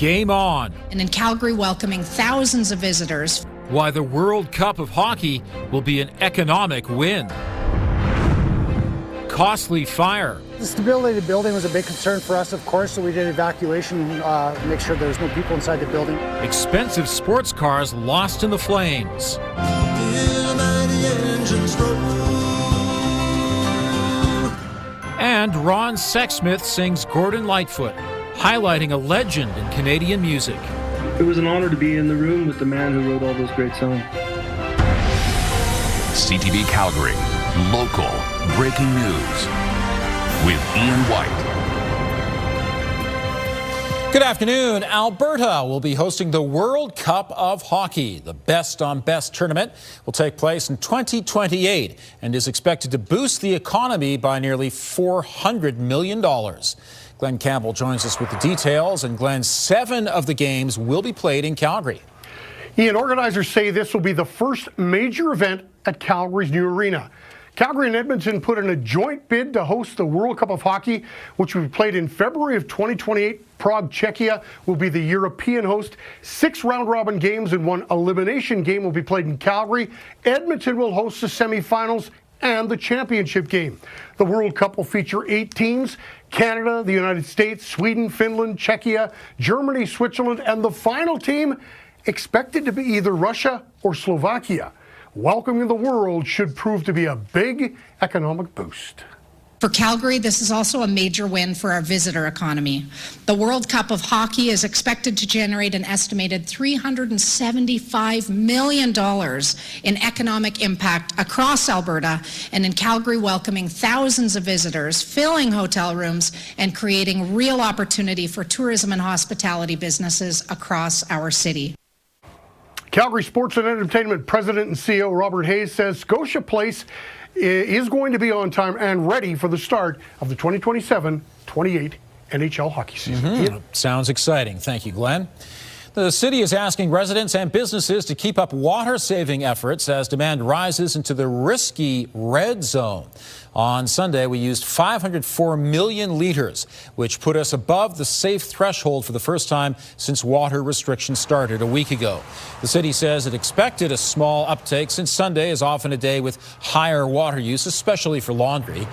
game on. And in Calgary, welcoming thousands of visitors. Why the World Cup of Hockey will be an economic win. Costly fire. The stability of the building was a big concern for us, of course, so we did evacuation, make sure there's no people inside the building. Expensive sports cars lost in the flames. And Ron Sexsmith sings Gordon Lightfoot, highlighting a legend in Canadian music. It was an honor to be in the room with the man who wrote all those great songs. CTV Calgary, local breaking news with Ian White. Good afternoon. Alberta will be hosting the World Cup of Hockey. The Best on Best tournament will take place in 2028 and is expected to boost the economy by nearly $400 million. Glenn Campbell joins us with the details. And Glenn, 7 of the games will be played in Calgary. Ian, organizers say this will be the first major event at Calgary's new arena. Calgary and Edmonton put in a joint bid to host the World Cup of Hockey, which will be played in February of 2028. Prague, Czechia will be the European host. 6 round-robin games and 1 elimination game will be played in Calgary. Edmonton will host the semifinals and the championship game. The World Cup will feature 8 teams: Canada, the United States, Sweden, Finland, Czechia, Germany, Switzerland, and the final team expected to be either Russia or Slovakia. Welcoming the world should prove to be a big economic boost. For Calgary, this is also a major win for our visitor economy. The World Cup of Hockey is expected to generate an estimated $375 million in economic impact across Alberta, and in Calgary, welcoming thousands of visitors, filling hotel rooms, and creating real opportunity for tourism and hospitality businesses across our city. Calgary Sports and Entertainment President and CEO Robert Hayes says Scotia Place is going to be on time and ready for the start of the 2027-28 NHL hockey season. Sounds exciting. Thank you, Glenn. The city is asking residents and businesses to keep up water-saving efforts as demand rises into the risky red zone. On Sunday, we used 504 million litres, which put us above the safe threshold for the first time since water restrictions started a week ago. The city says it expected a small uptake since Sunday is often a day with higher water use, especially for laundry.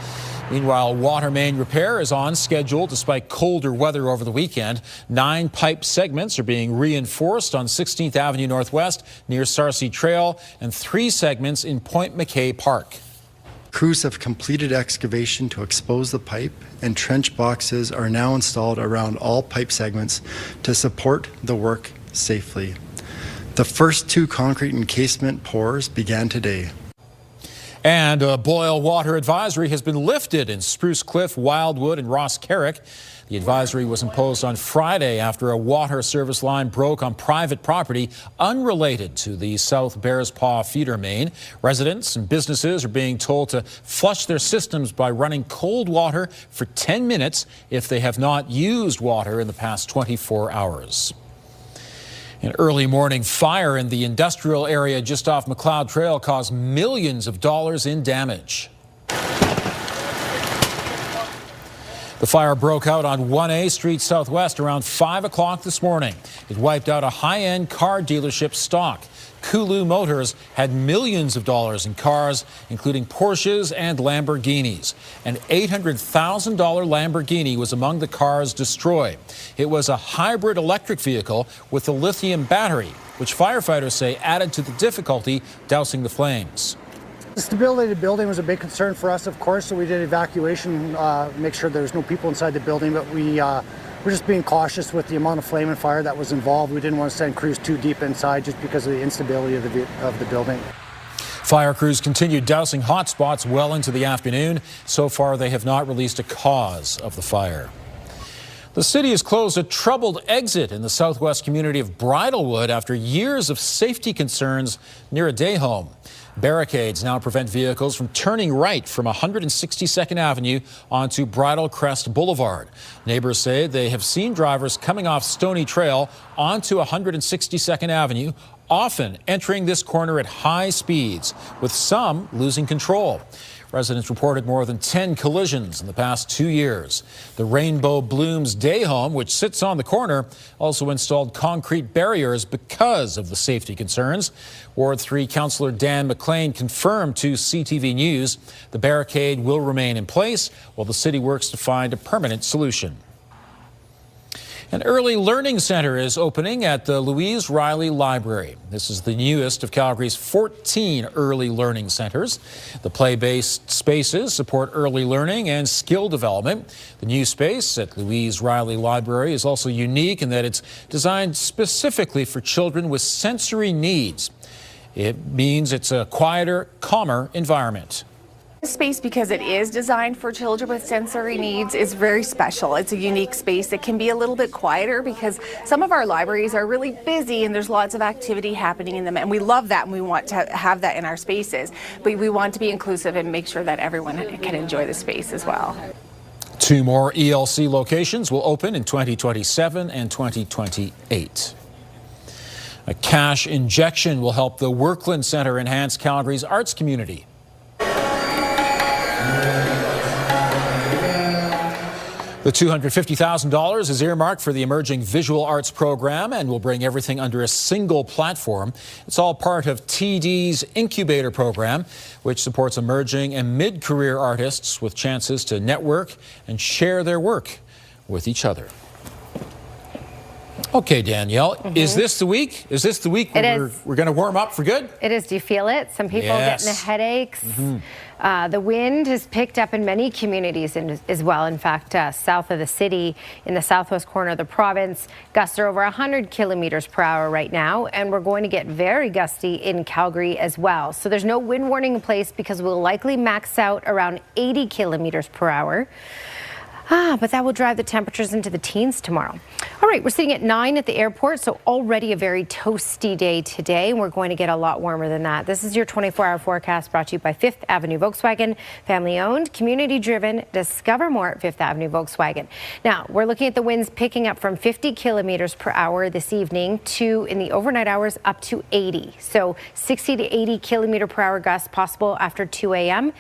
Meanwhile, water main repair is on schedule despite colder weather over the weekend. 9 pipe segments are being reinforced on 16th Avenue Northwest near Sarcee Trail and 3 segments in Point McKay Park. Crews have completed excavation to expose the pipe, and trench boxes are now installed around all pipe segments to support the work safely. The first 2 concrete encasement pours began today. And a boil water advisory has been lifted in Spruce Cliff, Wildwood, and Ross Carrick. The advisory was imposed on Friday after a water service line broke on private property unrelated to the South Bears Paw feeder main. Residents and businesses are being told to flush their systems by running cold water for 10 minutes if they have not used water in the past 24 hours. An early morning fire in the industrial area just off McLeod Trail caused millions of dollars in damage. The fire broke out on 1A Street Southwest around 5 o'clock this morning. It wiped out a high-end car dealership stock. Kulu Motors had millions of dollars in cars, including Porsches and Lamborghinis. An $800,000 Lamborghini was among the cars destroyed. It was a hybrid electric vehicle with a lithium battery, which firefighters say added to the difficulty dousing the flames. The stability of the building was a big concern for us, of course, so we did evacuation, make sure there's no people inside the building, but we're just being cautious with the amount of flame and fire that was involved. We didn't want to send crews too deep inside just because of the instability of the building. Fire crews continued dousing hot spots well into the afternoon. So far, they have not released a cause of the fire. The city has closed a troubled exit in the southwest community of Bridalwood after years of safety concerns near a day home. Barricades now prevent vehicles from turning right from 162nd Avenue onto Bridal Crest Boulevard. Neighbors say they have seen drivers coming off Stony Trail onto 162nd Avenue, often entering this corner at high speeds, with some losing control. Residents reported more than 10 collisions in the past 2 years. The Rainbow Blooms Day Home, which sits on the corner, also installed concrete barriers because of the safety concerns. Ward 3 Councillor Dan McLean confirmed to CTV News the barricade will remain in place while the city works to find a permanent solution. An early learning centre is opening at the Louise Riley Library. This is the newest of Calgary's 14 early learning centres. The play-based spaces support early learning and skill development. The new space at Louise Riley Library is also unique in that it's designed specifically for children with sensory needs. It means it's a quieter, calmer environment. This space, because it is designed for children with sensory needs, is very special. It's a unique space. It can be a little bit quieter because some of our libraries are really busy and there's lots of activity happening in them, and we love that and we want to have that in our spaces. But we want to be inclusive and make sure that everyone can enjoy the space as well. 2 more ELC locations will open in 2027 and 2028. A cash injection will help the Workland Centre enhance Calgary's arts community. The $250,000 is earmarked for the Emerging Visual Arts program and will bring everything under a single platform. It's all part of TD's Incubator program, which supports emerging and mid-career artists with chances to network and share their work with each other. Okay, Danielle, is this the week? Is this the week where we're going to warm up for good? It is. Do you feel it? Some people are getting the headaches. The wind has picked up in many communities as well. In fact, south of the city, in the southwest corner of the province, gusts are over 100 kilometers per hour right now, and we're going to get very gusty in Calgary as well. So there's no wind warning in place because we'll likely max out around 80 kilometers per hour. But that will drive the temperatures into the teens tomorrow. All right, we're sitting at 9 at the airport, so already a very toasty day today, and we're going to get a lot warmer than that. This is your 24-hour forecast brought to you by 5th Avenue Volkswagen, family-owned, community-driven. Discover more at 5th Avenue Volkswagen. Now, we're looking at the winds picking up from 50 kilometers per hour this evening to, in the overnight hours, up to 80. So 60 to 80 kilometer per hour gusts possible after 2 a.m.,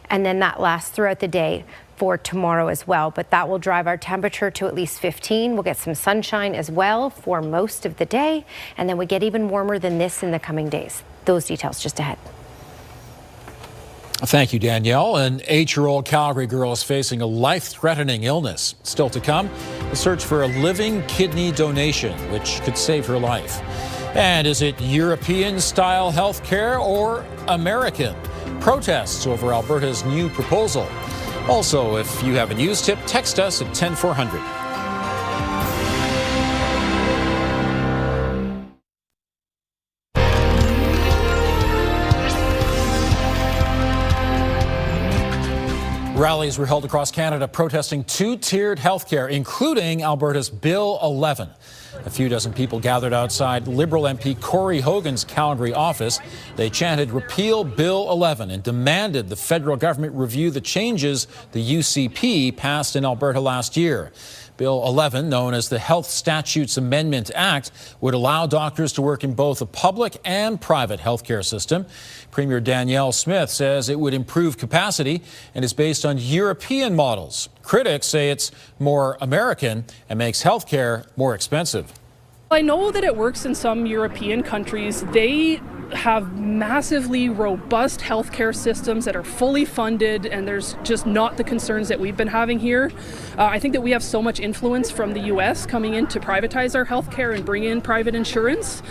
and then that lasts throughout the day for tomorrow as well, but that will drive our temperature to at least 15. We'll get some sunshine as well for most of the day, and then we get even warmer than this in the coming days. Those details just ahead. Thank you, Danielle. An 8-year-old Calgary girl is facing a life-threatening illness. Still to come, the search for a living kidney donation, which could save her life. And is it European-style health care or American? Protests over Alberta's new proposal. Also, if you have a news tip, text us at 10400. Rallies were held across Canada protesting two-tiered health care, including Alberta's Bill 11. A few dozen people gathered outside Liberal MP Corey Hogan's Calgary office. They chanted "Repeal Bill 11" and demanded the federal government review the changes the UCP passed in Alberta last year. Bill 11, known as the Health Statutes Amendment Act, would allow doctors to work in both a public and private healthcare system. Premier Danielle Smith says it would improve capacity and is based on European models. Critics say it's more American and makes healthcare more expensive. I know that it works in some European countries. They have massively robust healthcare systems that are fully funded, and there's just not the concerns that we've been having here. I think that we have so much influence from the U.S. coming in to privatize our healthcare and bring in private insurance.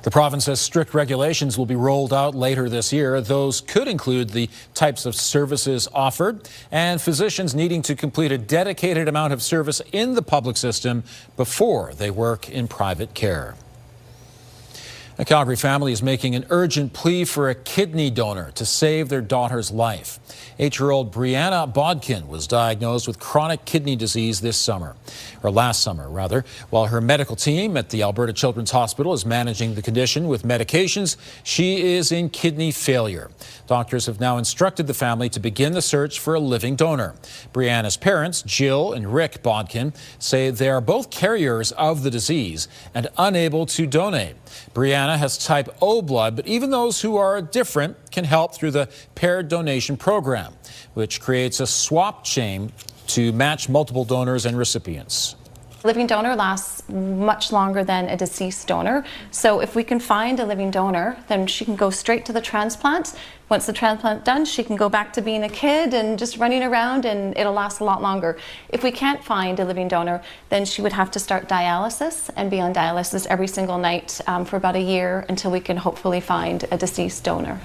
The province says strict regulations will be rolled out later this year. Those could include the types of services offered and physicians needing to complete a dedicated amount of service in the public system before they work in private care. A Calgary family is making an urgent plea for a kidney donor to save their daughter's life. 8-year-old Brianna Bodkin was diagnosed with chronic kidney disease last summer, while her medical team at the Alberta Children's Hospital is managing the condition with medications. She is in kidney failure. Doctors have now instructed the family to begin the search for a living donor. Brianna's parents, Jill and Rick Bodkin, say they are both carriers of the disease and unable to donate. Brianna Hannah has type O blood, but even those who are different can help through the paired donation program, which creates a swap chain to match multiple donors and recipients. Living donor lasts much longer than a deceased donor. So if we can find a living donor, then she can go straight to the transplant. Once the transplant done, she can go back to being a kid and just running around, and it'll last a lot longer. If we can't find a living donor, then she would have to start dialysis and be on dialysis every single night for about a year until we can hopefully find a deceased donor.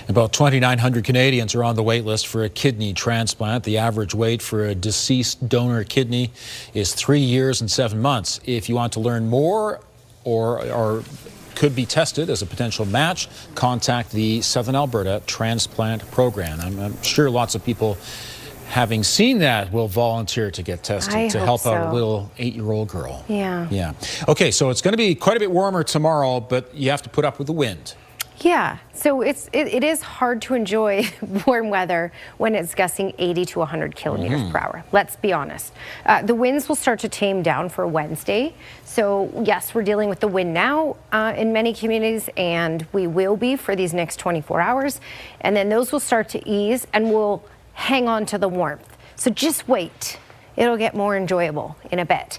About 2,900 Canadians are on the wait list for a kidney transplant. The average wait for a deceased donor kidney is 3 years and 7 months. If you want to learn more or could be tested as a potential match, contact the Southern Alberta Transplant Program. I'm sure lots of people, having seen that, will volunteer to get tested to help out a little 8-year-old girl. Yeah. Okay, so it's going to be quite a bit warmer tomorrow, but you have to put up with the wind. Yeah, so it is hard to enjoy warm weather when it's gusting 80 to 100 kilometers per hour. Let's be honest. The winds will start to tame down for Wednesday. So yes, we're dealing with the wind now in many communities, and we will be for these next 24 hours. And then those will start to ease, and we'll hang on to the warmth. So just wait. It'll get more enjoyable in a bit.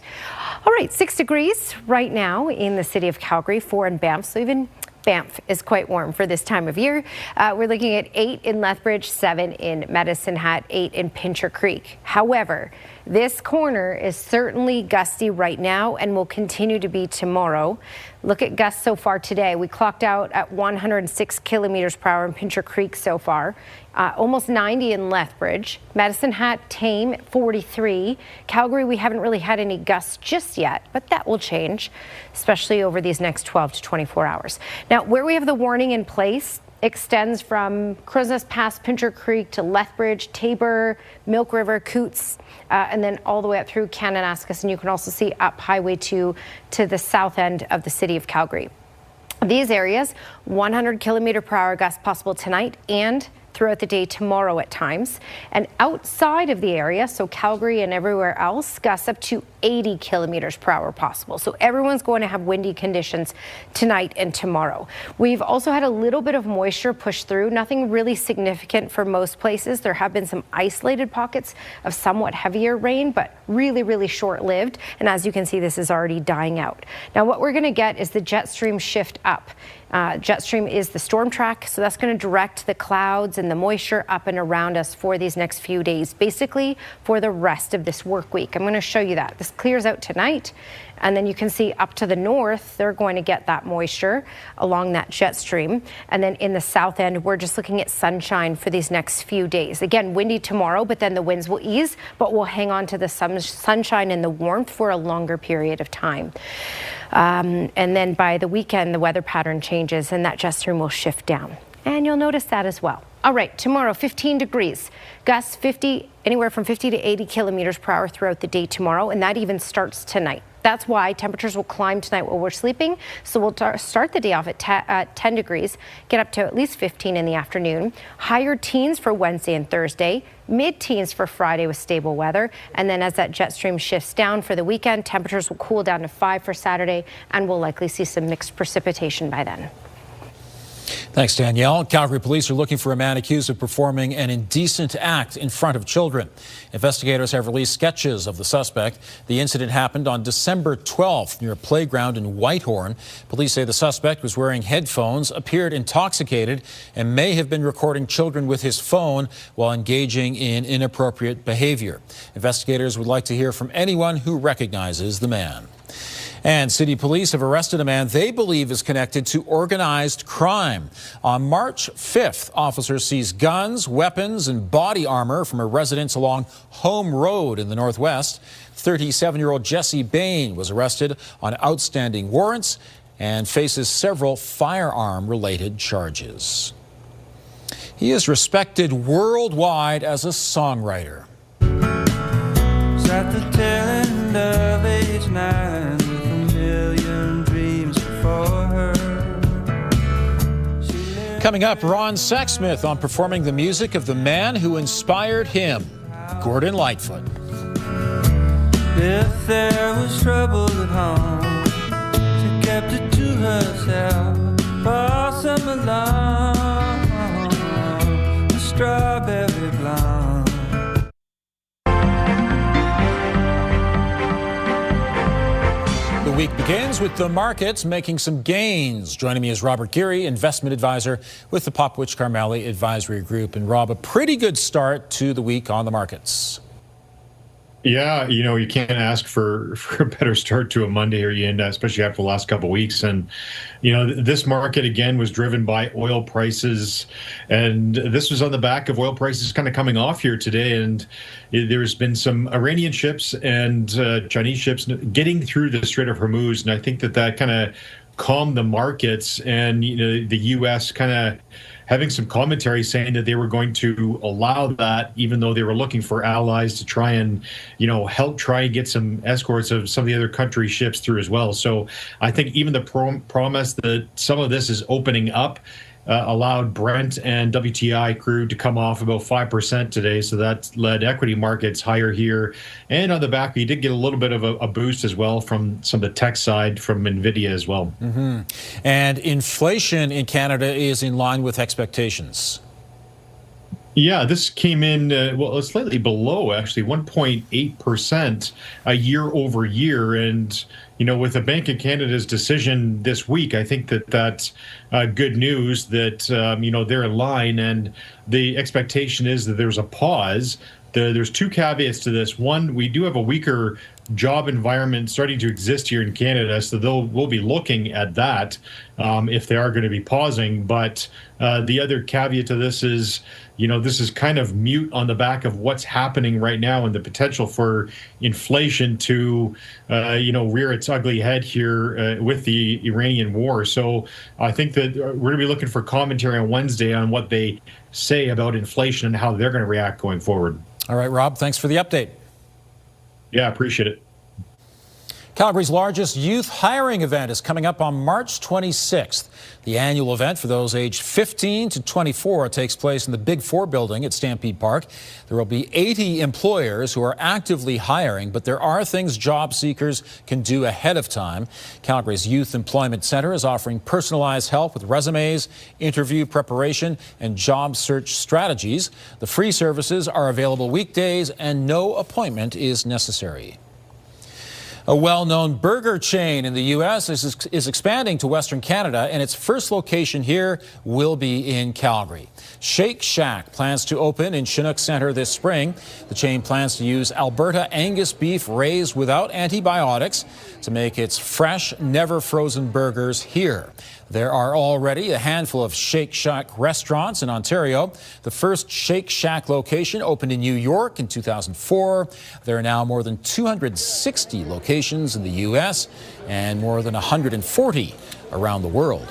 All right, 6 degrees right now in the city of Calgary, 4 in Banff, so even Banff is quite warm for this time of year. We're looking at 8 in Lethbridge, 7 in Medicine Hat, 8 in Pincher Creek. However, this corner is certainly gusty right now and will continue to be tomorrow. Look at gusts so far today. We clocked out at 106 kilometers per hour in Pincher Creek so far. Almost 90 in Lethbridge. Medicine Hat, tame, 43. Calgary, we haven't really had any gusts just yet, but that will change, especially over these next 12 to 24 hours. Now, where we have the warning in place extends from Crow's Nest past Pincher Creek to Lethbridge, Tabor, Milk River, Coots, and then all the way up through Kananaskis. And you can also see up Highway 2 to the south end of the city of Calgary. These areas, 100 kilometer per hour gusts possible tonight and throughout the day tomorrow at times. And outside of the area, so Calgary and everywhere else, gusts up to 80 kilometers per hour possible. So everyone's going to have windy conditions tonight and tomorrow. We've also had a little bit of moisture push through, nothing really significant for most places. There have been some isolated pockets of somewhat heavier rain, but really, really short-lived. And as you can see, this is already dying out. Now, what we're going to get is the jet stream shift up. Jet stream is the storm track, so that's going to direct the clouds and the moisture up and around us for these next few days, basically for the rest of this work week. I'm going to show you that. This clears out tonight, and then you can see up to the north, they're going to get that moisture along that jet stream. And then in the south end, we're just looking at sunshine for these next few days. Again, windy tomorrow, but then the winds will ease, but we'll hang on to the sunshine and the warmth for a longer period of time. And then by the weekend, the weather pattern changes and that jet stream will shift down. And you'll notice that as well. All right, tomorrow, 15 degrees. Gusts anywhere from 50 to 80 kilometers per hour throughout the day tomorrow, and that even starts tonight. That's why temperatures will climb tonight while we're sleeping. So we'll start the day off at 10 degrees, get up to at least 15 in the afternoon. Higher teens for Wednesday and Thursday, mid-teens for Friday with stable weather. And then as that jet stream shifts down for the weekend, temperatures will cool down to 5 for Saturday, and we'll likely see some mixed precipitation by then. Thanks, Danielle. Calgary police are looking for a man accused of performing an indecent act in front of children. Investigators have released sketches of the suspect. The incident happened on December 12th near a playground in Whitehorn. Police say the suspect was wearing headphones, appeared intoxicated, and may have been recording children with his phone while engaging in inappropriate behavior. Investigators would like to hear from anyone who recognizes the man. And city police have arrested a man they believe is connected to organized crime. On March 5th, officers seized guns, weapons, and body armor from a residence along Home Road in the Northwest. 37-year-old Jesse Bain was arrested on outstanding warrants and faces several firearm-related charges. He is respected worldwide as a songwriter. At the tail end of age 9. Coming up, Ron Sexsmith on performing the music of the man who inspired him, Gordon Lightfoot. If there was trouble at home, kept it to herself for summer long. The strawberry blonde. The week begins with the markets making some gains. Joining me is Robert Geary, investment advisor with the Popwich Carmeli Advisory Group. And Rob, a pretty good start to the week on the markets. Yeah, you know, you can't ask for a better start to a Monday, or especially after the last couple of weeks. And, you know, this market, again, was driven by oil prices. And this was on the back of oil prices kind of coming off here today. And there's been some Iranian ships and Chinese ships getting through the Strait of Hormuz. And I think that kind of calmed the markets. And, you know, the U.S. kind of having some commentary saying that they were going to allow that, even though they were looking for allies to try and, you know, help try and get some escorts of some of the other country ships through as well. So I think even the promise that some of this is opening up allowed Brent and WTI crude to come off about 5% today. So that led equity markets higher here. And on the back, we did get a little bit of a boost as well from some of the tech side from NVIDIA as well. Mm-hmm. And inflation in Canada is in line with expectations. Yeah, this came in, well, slightly below, actually, 1.8% year over year. And, you know, with the Bank of Canada's decision this week, I think that's good news that, you know, they're in line. And the expectation is that there's a pause. There's two caveats to this. One, we do have a weaker job environment starting to exist here in Canada, so we'll be looking at that if they are going to be pausing. But the other caveat to this is, you know, this is kind of mute on the back of what's happening right now and the potential for inflation to, you know, rear its ugly head here with the Iranian war. So I think that we're going to be looking for commentary on Wednesday on what they say about inflation and how they're going to react going forward. All right, Rob, thanks for the update. Yeah, appreciate it. Calgary's largest youth hiring event is coming up on March 26th. The annual event for those aged 15 to 24 takes place in the Big Four building at Stampede Park. There will be 80 employers who are actively hiring, but there are things job seekers can do ahead of time. Calgary's Youth Employment Centre is offering personalized help with resumes, interview preparation, and job search strategies. The free services are available weekdays and no appointment is necessary. A well-known burger chain in the U.S. is expanding to Western Canada, and its first location here will be in Calgary. Shake Shack plans to open in Chinook Centre this spring. The chain plans to use Alberta Angus beef raised without antibiotics to make its fresh, never-frozen burgers here. There are already a handful of Shake Shack restaurants in Ontario. The first Shake Shack location opened in New York in 2004. There are now more than 260 locations in the U.S. and more than 140 around the world.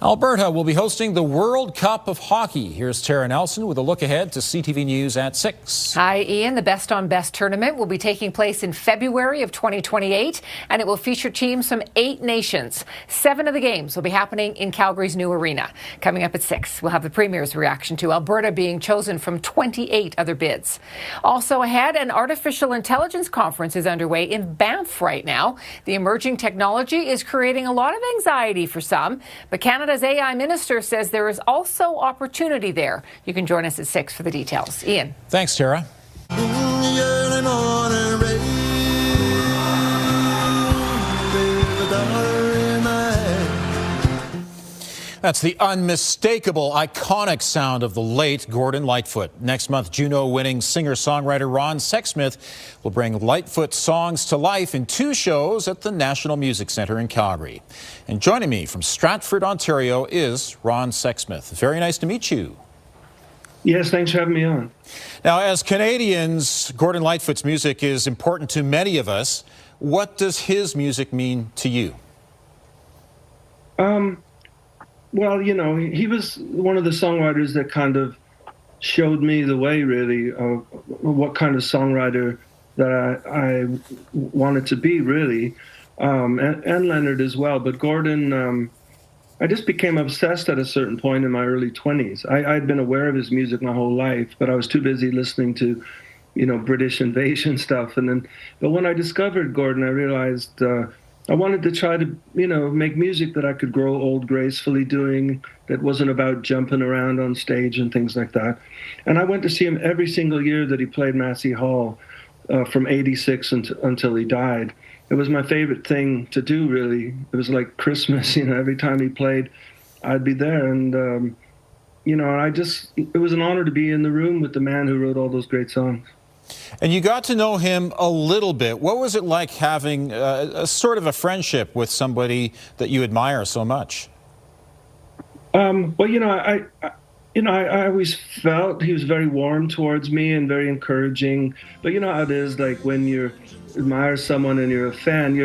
Alberta will be hosting the World Cup of Hockey. Here's Tara Nelson with a look ahead to CTV News at 6. Hi, Ian. The Best on Best tournament will be taking place in February of 2028, and it will feature teams from 8 nations. 7 of the games will be happening in Calgary's new arena. Coming up at 6, we'll have the Premier's reaction to Alberta being chosen from 28 other bids. Also ahead, an artificial intelligence conference is underway in Banff right now. The emerging technology is creating a lot of anxiety for some, but Canada's AI minister says there is also opportunity there. You can join us at 6 for the details. Ian. Thanks, Tara. That's the unmistakable, iconic sound of the late Gordon Lightfoot. Next month, Juno-winning singer-songwriter Ron Sexsmith will bring Lightfoot songs to life in 2 shows at the National Music Centre in Calgary. And joining me from Stratford, Ontario is Ron Sexsmith. Very nice to meet you. Yes, thanks for having me on. Now, as Canadians, Gordon Lightfoot's music is important to many of us. What does his music mean to you? Well, you know, he was one of the songwriters that kind of showed me the way, really, of what kind of songwriter that I wanted to be, really, and Leonard as well. But Gordon, I just became obsessed at a certain point in my early 20s. I'd been aware of his music my whole life, but I was too busy listening to, you know, British invasion stuff. But when I discovered Gordon, I realized I wanted to try to, make music that I could grow old gracefully doing, that wasn't about jumping around on stage and things like that. And I went to see him every single year that he played Massey Hall from '86 until he died. It was my favorite thing to do, really. It was like Christmas, every time he played, I'd be there. And, it was an honor to be in the room with the man who wrote all those great songs. And you got to know him a little bit. What was it like having a sort of a friendship with somebody that you admire so much? I always felt he was very warm towards me and very encouraging. But you know how it is, like when you admire someone and you're a fan,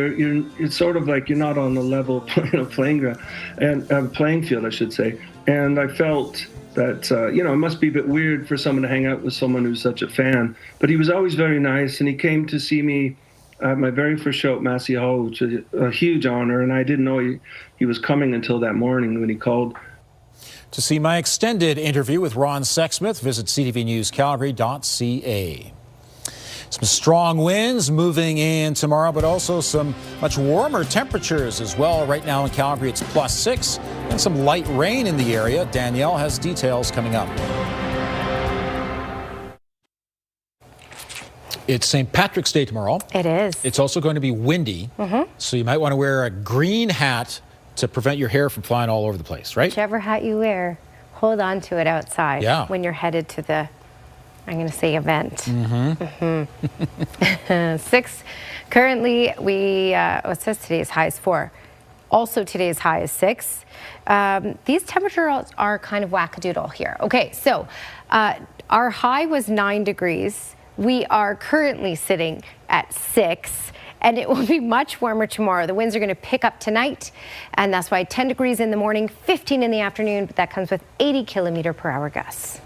it's sort of like you're not on the level playing ground and playing field, I should say. And I felt that, it must be a bit weird for someone to hang out with someone who's such a fan. But he was always very nice, and he came to see me at my very first show at Massey Hall, which was a huge honor, and I didn't know he was coming until that morning when he called. To see my extended interview with Ron Sexsmith, visit ctvnewscalgary.ca. Some strong winds moving in tomorrow, but also some much warmer temperatures as well. Right now in Calgary, it's +6, and some light rain in the area. Danielle has details coming up. It's St. Patrick's Day tomorrow. It is. It's also going to be windy, so you might want to wear a green hat to prevent your hair from flying all over the place, right? Whichever hat you wear, hold on to it outside when you're headed to the, I'm going to say, event. 6. Currently, it says today's high is 4. Also, today's high is 6. These temperatures are kind of wackadoodle here. Okay, so our high was 9 degrees. We are currently sitting at 6. And it will be much warmer tomorrow. The winds are going to pick up tonight, and that's why 10 degrees in the morning, 15 in the afternoon, but that comes with 80-kilometer-per-hour gusts.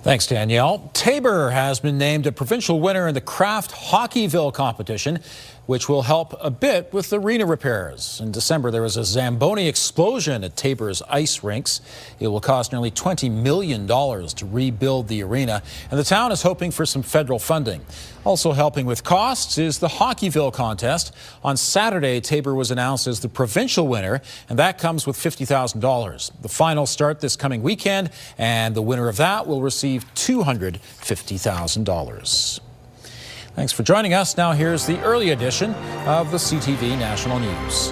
Thanks, Danielle. Taber has been named a provincial winner in the Kraft Hockeyville competition, which will help a bit with arena repairs. In December, there was a Zamboni explosion at Taber's ice rinks. It will cost nearly $20 million to rebuild the arena, and the town is hoping for some federal funding. Also helping with costs is the Hockeyville contest. On Saturday, Taber was announced as the provincial winner, and that comes with $50,000. The finals start this coming weekend, and the winner of that will receive $250,000. Thanks for joining us. Now here's the early edition of the CTV National News.